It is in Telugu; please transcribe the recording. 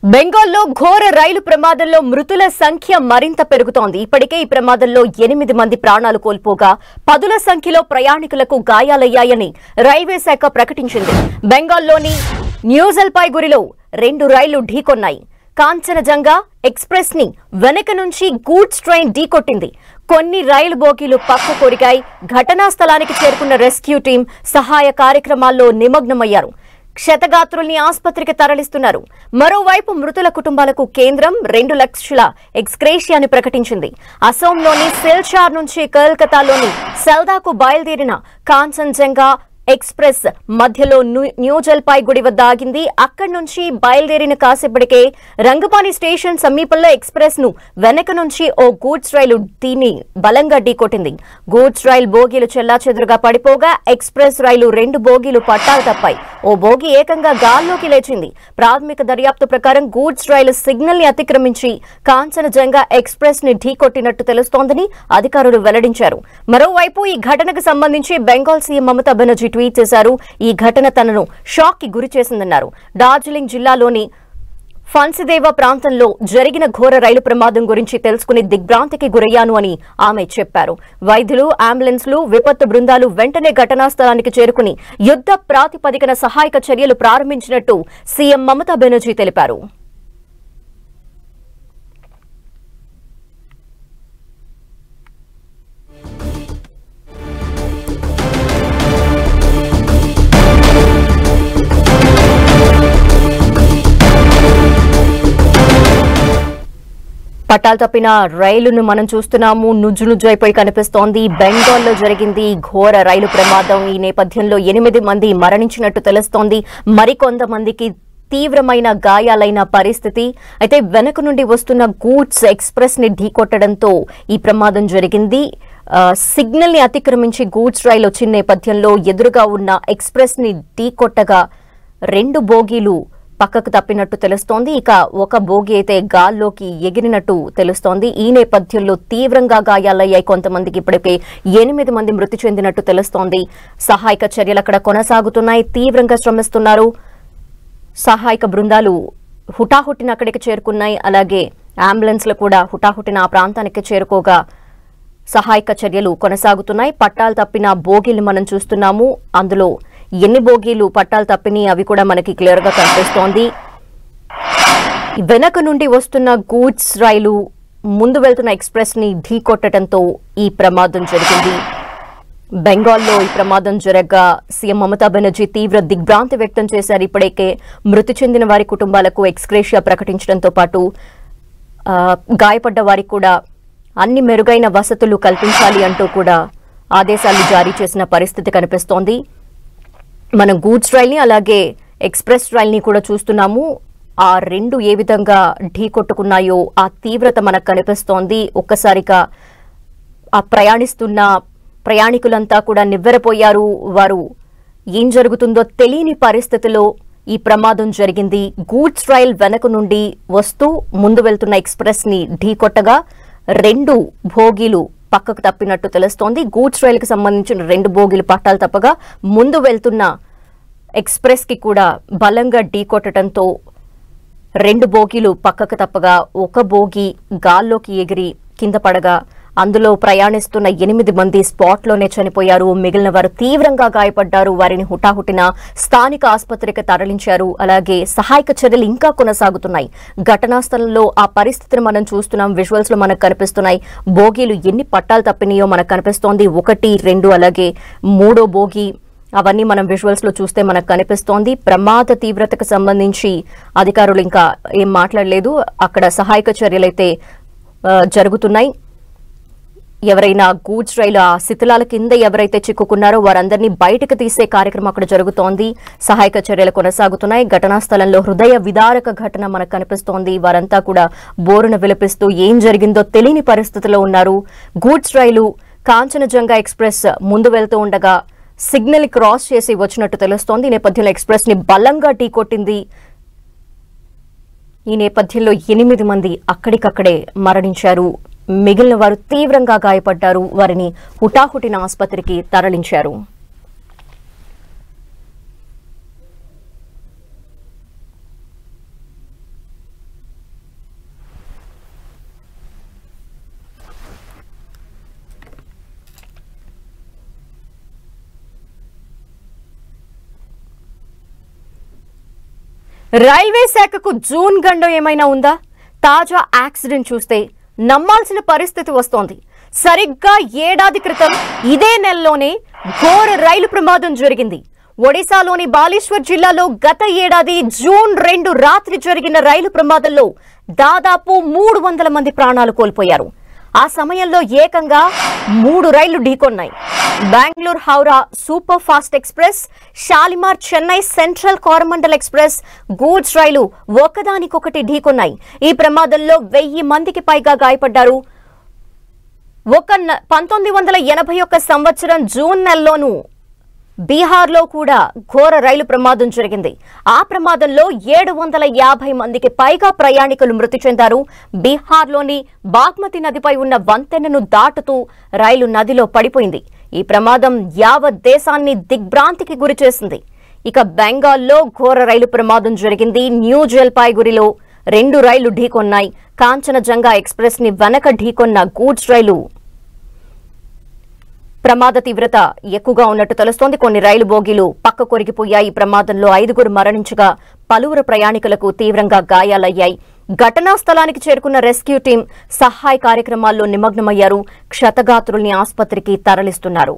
బెంగాల్లో ఘోర రైలు ప్రమాదంలో మృతుల సంఖ్య మరింత పెరుగుతోంది. ఇప్పటికే ఈ ప్రమాదంలో 8 మంది ప్రాణాలు కోల్పోగా పదుల సంఖ్యలో ప్రయాణికులకు గాయాలయ్యాయని రైల్వే శాఖ ప్రకటించింది. బెంగాల్లోని న్యూజల్పాయ్గురిలో 2 రైళ్లు ఢీకొన్నాయి. కాంచనజంగా ఎక్స్ప్రెస్ ని వెనక నుంచి గూడ్స్ ట్రైన్ ఢీకొట్టింది. కొన్ని రైలు బోగీలు పక్క కొరిగాయి. ఘటనా స్థలానికి చేరుకున్న రెస్క్యూ టీం సహాయ కార్యక్రమాల్లో నిమగ్నమయ్యారు. క్షతగాత్రుల్ని ఆసుపత్రికి తరలిస్తున్నారు. మరోవైపు మృతుల కుటుంబాలకు కేంద్రం 2 లక్షల ఎక్స్గ్రేషియాని ప్రకటించింది. అసోంలోని సిల్చార్ నుంచి కోల్కతాలోని సెల్దాకు బయలుదేరిన కాంచన్జంగా ఎక్స్ప్రెస్ మధ్యలో న్యూజల్పాయ్గుడి వద్ద ఆగింది. అక్కడి నుంచి బయలుదేరిన కాసేపటికే రంగపాని స్టేషన్ సమీపంలో ఎక్స్ప్రెస్ ను వెనక నుంచి ఓ గూడ్స్ రైలు దీన్ని బలంగా ఢీకొట్టింది. గూడ్స్ రైలు బోగీలు చెల్లాచెదురుగా పడిపోగా ఎక్స్ప్రెస్ రైలు 2 బోగీలు పట్టాలు తప్పాయి. ఓ బోగి ఏకంగా గాల్లోకి లేచింది. ప్రాథమిక దర్యాప్తు ప్రకారం గూడ్స్ రైలు సిగ్నల్ ని అతిక్రమించి కాంచనజంగా ఎక్స్ప్రెస్ ని ఢీకొట్టినట్టు తెలుస్తోందని అధికారులు వెల్లడించారు. మరోవైపు ఈ ఘటనకు సంబంధించి బెంగాల్ సీఎం మమతా బెనర్జీ ట్వీట్ చేశారు. ఈ ఘటన తనను షాక్ కి గురి చేసిందన్నారు. డార్జిలింగ్ జిల్లాలోని ఫన్సిదేవా ప్రాంతంలో జరిగిన ఘోర రైలు ప్రమాదం గురించి తెలుసుకుని దిగ్భ్రాంతికి గురయ్యాను అని ఆమె చెప్పారు. వైద్యులు, అంబులెన్స్లు, విపత్తు బృందాలు వెంటనే ఘటనా స్థలానికి చేరుకుని యుద్ధ ప్రాతిపదికన సహాయక చర్యలు ప్రారంభించినట్టు సీఎం మమతా బెనర్జీ తెలిపారు. పట్టాలు తప్పిన రైలును మనం చూస్తున్నాము. నుజ్జు అయిపోయి కనిపిస్తోంది. బెంగాల్లో జరిగింది ఘోర రైలు ప్రమాదం. ఈ నేపథ్యంలో 8 మంది మరణించినట్టు తెలుస్తోంది. మరికొంతమందికి తీవ్రమైన గాయాలైన పరిస్థితి. అయితే వెనక నుండి వస్తున్న గూడ్స్ ఎక్స్ప్రెస్ ని ఢీకొట్టడంతో ఈ ప్రమాదం జరిగింది. సిగ్నల్ ని అతిక్రమించి గూడ్స్ రైలు వచ్చిన నేపథ్యంలో ఎదురుగా ఉన్న ఎక్స్ప్రెస్ ని ఢీకొట్టగా 2 బోగీలు పక్కకు తప్పినట్టు తెలుస్తోంది. ఇక ఒక బోగి అయితే గాల్లోకి ఎగిరినట్టు తెలుస్తోంది. ఈ నేపథ్యంలో తీవ్రంగా గాయాలయ్యాయి. కొంతమందికి ఇప్పటికే 8 మంది మృతి చెందినట్టు తెలుస్తోంది. సహాయక చర్యలు అక్కడ కొనసాగుతున్నాయి. తీవ్రంగా శ్రమిస్తున్నారు. సహాయక బృందాలు హుటాహుటిన అక్కడికి చేరుకున్నాయి. అలాగే అంబులెన్స్లు కూడా హుటాహుటిన ఆ ప్రాంతానికి చేరుకోగా సహాయక చర్యలు కొనసాగుతున్నాయి. పట్టాలు తప్పిన బోగీలు మనం చూస్తున్నాము. అందులో ఎన్ని బోగీలు పట్టాలు తప్పిని అవి కూడా మనకి క్లియర్ గా కనిపిస్తోంది. వెనక నుండి వస్తున్న గూడ్స్ రైలు ముందు వెళ్తున్న ఎక్స్ప్రెస్ ని ఢీకొట్టడంతో ఈ ప్రమాదం జరిగింది. బెంగాల్లో ఈ ప్రమాదం జరగగా సీఎం మమతా బెనర్జీ తీవ్ర దిగ్భ్రాంతి వ్యక్తం చేశారు. ఇప్పటికే మృతి చెందిన వారి కుటుంబాలకు ఎక్స్గ్రేషియా ప్రకటించడంతో పాటు గాయపడ్డ వారికి కూడా అన్ని మెరుగైన వసతులు కల్పించాలి అంటూ కూడా ఆదేశాలు జారీ చేసిన పరిస్థితి కనిపిస్తోంది. మనం గూడ్స్ రైల్ ని అలాగే ఎక్స్ప్రెస్ రైల్ ని కూడా చూస్తున్నాము. ఆ 2 ఏ విధంగా ఢీకొట్టుకున్నాయో ఆ తీవ్రత మనకు కనిపిస్తోంది. ఒక్కసారిగా ఆ ప్రయాణిస్తున్న ప్రయాణికులంతా కూడా నివ్వెరపోయారు. వారు ఏం జరుగుతుందో తెలియని పరిస్థితిలో ఈ ప్రమాదం జరిగింది. గూడ్స్ రైల్ వెనక నుండి వస్తూ ముందు వెళ్తున్న ఎక్స్ప్రెస్ ని ఢీకొట్టగా 2 బోగీలు పక్కకు తప్పినట్టు తెలుస్తోంది. గూడ్స్ రైలుకి సంబంధించిన 2 బోగీలు పట్టాలు తప్పగా ముందు వెళ్తున్న ఎక్స్ప్రెస్ కి కూడా బలంగా ఢీకొట్టడంతో 2 బోగీలు పక్కకు తప్పగా ఒక బోగి గాల్లోకి ఎగిరి కింద పడగా అందులో ప్రయాణిస్తున్న 8 మంది స్పాట్లోనే చనిపోయారు. మిగిలిన వారు తీవ్రంగా గాయపడ్డారు. వారిని హుటాహుటిన స్థానిక ఆసుపత్రికి తరలించారు. అలాగే సహాయక చర్యలు ఇంకా కొనసాగుతున్నాయి. ఘటనా స్థలంలో ఆ పరిస్థితిని మనం చూస్తున్నాం. విజువల్స్ లో మనకు కనిపిస్తున్నాయి. బోగీలు ఎన్ని పట్టాలు తప్పినాయో మనకు కనిపిస్తోంది. 1, 2 అలాగే 3వ బోగి అవన్నీ మనం విజువల్స్ లో చూస్తే మనకు కనిపిస్తోంది. ప్రమాద తీవ్రతకు సంబంధించి అధికారులు ఇంకా ఏం మాట్లాడలేదు. అక్కడ సహాయక చర్యలైతే జరుగుతున్నాయి. ఎవరైనా గూడ్స్ రైలు ఆ శిథిలాల కింద ఎవరైతే చిక్కుకున్నారో వారందరినీ బయటకు తీసే కార్యక్రమం అక్కడ జరుగుతోంది. సహాయక చర్యలు కొనసాగుతున్నాయి. ఘటనా స్థలంలో హృదయ విదారక ఘటన మనకు కనిపిస్తోంది. వారంతా కూడా బోరున విలపిస్తూ ఏం జరిగిందో తెలియని పరిస్థితిలో ఉన్నారు. గూడ్స్ రైలు కాంచనజంగా ఎక్స్ప్రెస్ ముందు వెళ్తూ ఉండగా సిగ్నల్ క్రాస్ చేసి వచ్చినట్టు తెలుస్తోంది. ఈ నేపథ్యంలో ఎక్స్ప్రెస్ ని బలంగా ఢీకొట్టింది. ఈ నేపథ్యంలో 8 మంది అక్కడికక్కడే మరణించారు. మిగిలిన వారు తీవ్రంగా గాయపడ్డారు. వారిని హుటాహుటిన ఆసుపత్రికి తరలించారు. రైల్వే శాఖకు జూన్ గండం ఏమైనా ఉందా? తాజా యాక్సిడెంట్ చూస్తే నమ్మాల్సిన పరిస్థితి వస్తోంది. సరిగ్గా ఏడాది క్రితం ఇదే నెలలోనే ఘోర రైలు ప్రమాదం జరిగింది. ఒడిశాలోని బాలేశ్వర్ జిల్లాలో గత ఏడాది జూన్ 2 రాత్రి జరిగిన రైలు ప్రమాదంలో దాదాపు 300 మంది ప్రాణాలు కోల్పోయారు. ఆ సమయంలో ఏకంగా 3 రైళ్లు ఢీకొన్నాయి. Bengaluru Howrah super fast express, Shalimar Chennai central Coromandel express goods రైలు ఒకదానికొకటి ఢీకొన్నాయి. ఈ ప్రమాదంలో 1000 మందికి పైగా గాయపడ్డారు. 1981 సంవత్సరం జూన్ నెలలోనూ బీహార్లో కూడా ఘోర రైలు ప్రమాదం జరిగింది. ఆ ప్రమాదంలో 750 మందికి పైగా ప్రయాణికులు మృతి చెందారు. బీహార్లోని బాగ్మతి నదిపై ఉన్న వంతెనను దాటుతూ రైలు నదిలో పడిపోయింది. ఈ ప్రమాదం యావత్ దేశాన్ని దిగ్భ్రాంతికి గురిచేసింది. ఇక బెంగాల్లో ఘోర రైలు ప్రమాదం జరిగింది. న్యూ జల్పాయిగురిలో 2 రైళ్లు ఢీకొన్నాయి. కాంచనజంగా ఎక్స్ప్రెస్ ని వెనక ఢీకొన్న గూడ్స్ రైలు ప్రమాద తీవ్రత ఎక్కువగా ఉన్నట్టు తెలుస్తోంది. కొన్ని రైలు బోగీలు పక్క కొరిగిపోయాయి. ఈ ప్రమాదంలో 5 మరణించగా పలువురు ప్రయాణికులకు తీవ్రంగా గాయాలయ్యాయి. ఘటనా స్థలానికి చేరుకున్న రెస్క్యూ టీం సహాయ కార్యక్రమాల్లో నిమగ్నమయ్యారు. క్షతగాత్రుల్ని ఆసుపత్రికి తరలిస్తున్నారు.